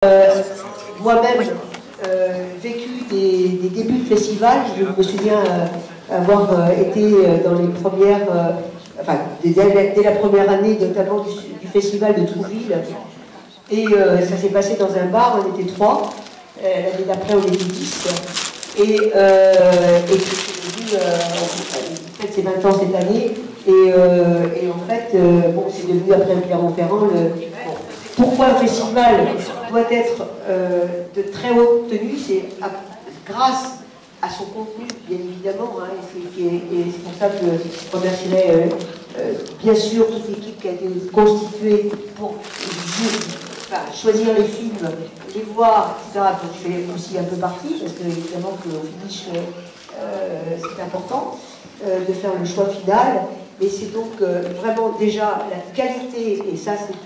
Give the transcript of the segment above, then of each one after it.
Moi-même vécu des débuts de festival. Je me souviens avoir été dans les premières, enfin dès la première année notamment du festival de Trouville. Et ça s'est passé dans un bar, on était 3. L'année d'après on était 10. Et c'est ses 20 ans cette année. Et en fait, bon, c'est devenu après un Clermont-Ferrand. Pourquoi un festival doit être de très haute tenue, c'est grâce à son contenu, bien évidemment, hein, et c'est pour ça que je remercierai bien sûr toute l'équipe qui a été constituée pour choisir les films, les voir, etc. Donc, je fais aussi un peu partie, parce que évidemment qu'au finish, c'est important de faire le choix final, mais c'est donc vraiment déjà la qualité, et ça c'est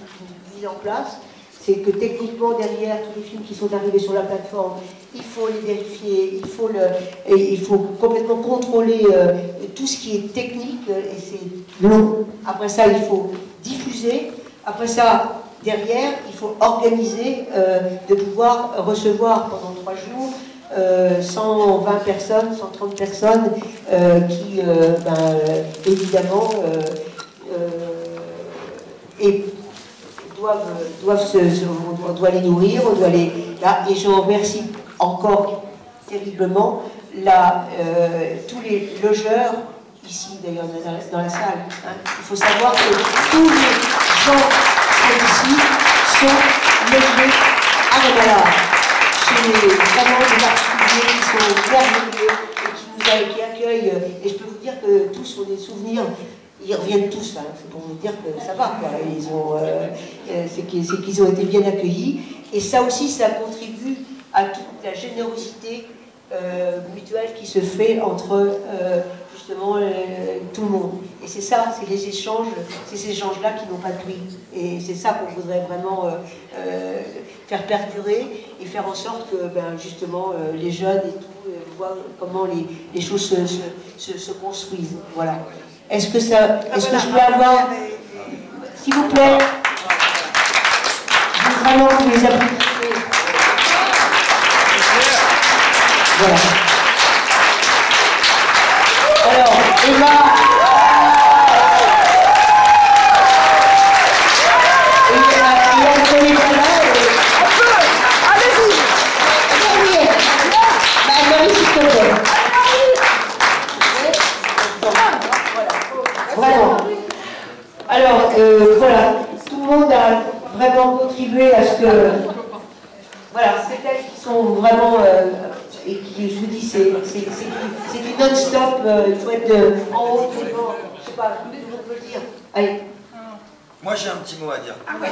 mise en place, c'est que techniquement derrière tous les films qui sont arrivés sur la plateforme, il faut les vérifier, il faut complètement contrôler tout ce qui est technique, et c'est long. Après ça, il faut diffuser. Après ça, derrière, il faut organiser, de pouvoir recevoir pendant 3 jours 120 personnes, 130 personnes qui, évidemment, on doit les nourrir, on doit les... Là, et je remercie encore terriblement tous les logeurs, ici d'ailleurs dans la salle. Hein. Il faut savoir que tous les gens ici sont logés à Régalard. Chez vraiment des particuliers qui sont merveilleux et qui accueillent. Et je peux vous dire que tous ont des souvenirs. Ils reviennent tous, hein. C'est pour vous dire que ça va, quoi. C'est qu'ils ont été bien accueillis. Et ça aussi, ça contribue à toute la générosité mutuelle qui se fait entre justement tout le monde. Et c'est ça, c'est les échanges, c'est ces échanges-là qui n'ont pas de prix. Et c'est ça qu'on voudrait vraiment faire perdurer et faire en sorte que justement les jeunes et tout voient comment les choses se construisent. Voilà. Est-ce que je peux avoir, s'il vous plaît, je veux vraiment que vous les applaudissez. Voilà. Alors, Emma, allez-y. Vraiment. Alors, voilà, tout le monde a vraiment contribué à ce que... Voilà, ces textes qui sont vraiment... et qui, je vous dis, c'est du non-stop, il faut être en haut, devant, je sais pas, tout le monde peut le dire. Allez. Moi, j'ai un petit mot à dire. Ah ouais.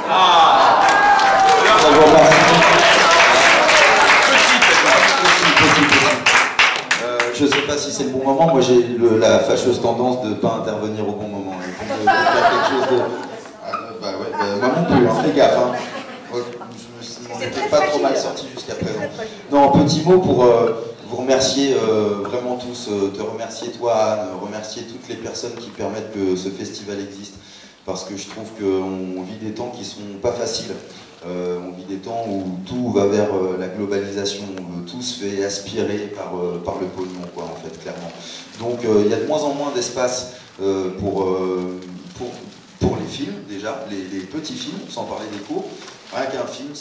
Je ne sais pas si c'est le bon moment. Moi, j'ai la fâcheuse tendance de ne pas intervenir au bon moment. De faire quelque chose de... moi non plus, hein, fais gaffe. Hein. Je m'en étais pas trop mal sorti jusqu'à présent. Non, petit mot pour vous remercier vraiment tous. Te remercier toi, Anne, remercier toutes les personnes qui permettent que ce festival existe. Parce que je trouve qu'on vit des temps qui ne sont pas faciles. On vit des temps où tout va vers la globalisation, tout se fait aspirer par le pognon, quoi, en fait, clairement. Donc il y a de moins en moins d'espace pour les films, déjà, les petits films, sans parler des courts. Rien qu'un film,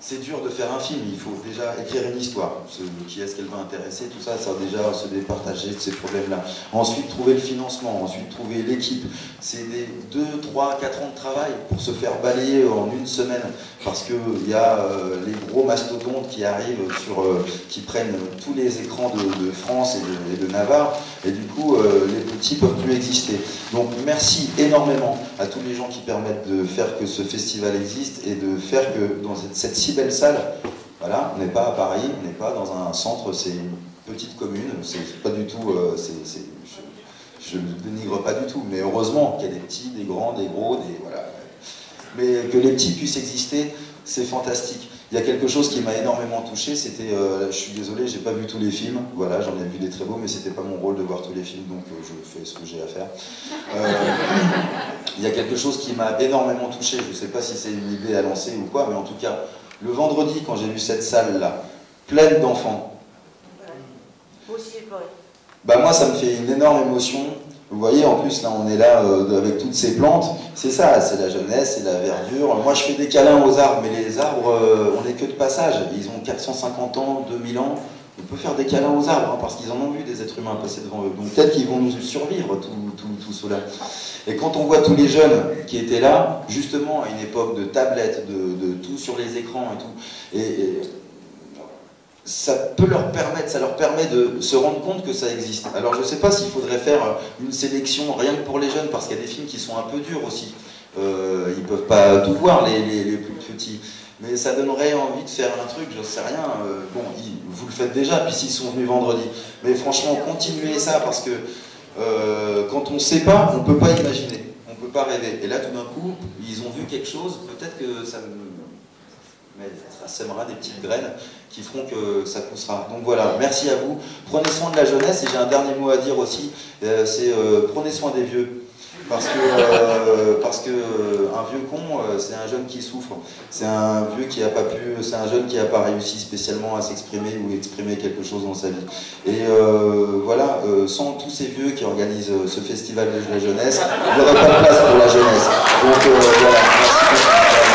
c'est dur de faire un film, il faut déjà écrire une histoire. Qui est-ce qu'elle va intéresser, tout ça, ça déjà se départager de ces problèmes-là. Ensuite, trouver le financement, ensuite trouver l'équipe. C'est des 2, 3, 4 ans de travail pour se faire balayer en une semaine. Parce qu'il y a les gros mastodontes qui arrivent, qui prennent tous les écrans de France et de Navarre. Et du coup, les petits ne peuvent plus exister. Donc merci énormément à tous les gens qui permettent de faire que ce festival existe et de faire que dans cette si belle salle, voilà, on n'est pas à Paris, on n'est pas dans un centre, c'est une petite commune, c'est pas du tout, je ne dénigre pas du tout, mais heureusement qu'il y a des petits, des grands, des gros, voilà. Mais que les petits puissent exister, c'est fantastique. Il y a quelque chose qui m'a énormément touché, c'était, je suis désolé, j'ai pas vu tous les films, voilà, j'en ai vu des très beaux, mais c'était pas mon rôle de voir tous les films, donc je fais ce que j'ai à faire. Il y a quelque chose qui m'a énormément touché, je sais pas si c'est une idée à lancer ou quoi, mais en tout cas, Le vendredi, quand j'ai vu cette salle-là, pleine d'enfants, bah moi ça me fait une énorme émotion. Vous voyez, en plus, là, on est là avec toutes ces plantes. C'est ça, c'est la jeunesse, c'est la verdure. Moi, je fais des câlins aux arbres, mais les arbres, on n'est que de passage. Ils ont 450 ans, 2000 ans. On peut faire des câlins aux arbres, hein, parce qu'ils en ont vu des êtres humains passer devant eux. Donc peut-être qu'ils vont nous survivre, tout cela. Et quand on voit tous les jeunes qui étaient là, justement, à une époque de tablettes, de tout sur les écrans et tout, et ça peut leur permettre, ça leur permet de se rendre compte que ça existe. Alors je ne sais pas s'il faudrait faire une sélection rien que pour les jeunes, parce qu'il y a des films qui sont un peu durs aussi. Ils ne peuvent pas tout voir, les plus petits. Mais ça donnerait envie de faire un truc, je ne sais rien. Bon, vous le faites déjà, puis s'ils sont venus vendredi. Mais franchement, continuez ça, parce que quand on ne sait pas, on ne peut pas imaginer. On ne peut pas rêver. Et là, tout d'un coup, ils ont vu quelque chose, peut-être que ça sèmera des petites graines qui feront que ça poussera. Donc voilà, merci à vous. Prenez soin de la jeunesse, et j'ai un dernier mot à dire aussi, c'est prenez soin des vieux. Parce que un vieux con, c'est un jeune qui souffre. C'est un vieux qui a pas pu, c'est un jeune qui n'a pas réussi spécialement à s'exprimer ou exprimer quelque chose dans sa vie. Et voilà, sans tous ces vieux qui organisent ce festival de la jeunesse, il n'y aurait pas de place pour la jeunesse. Donc voilà, merci beaucoup.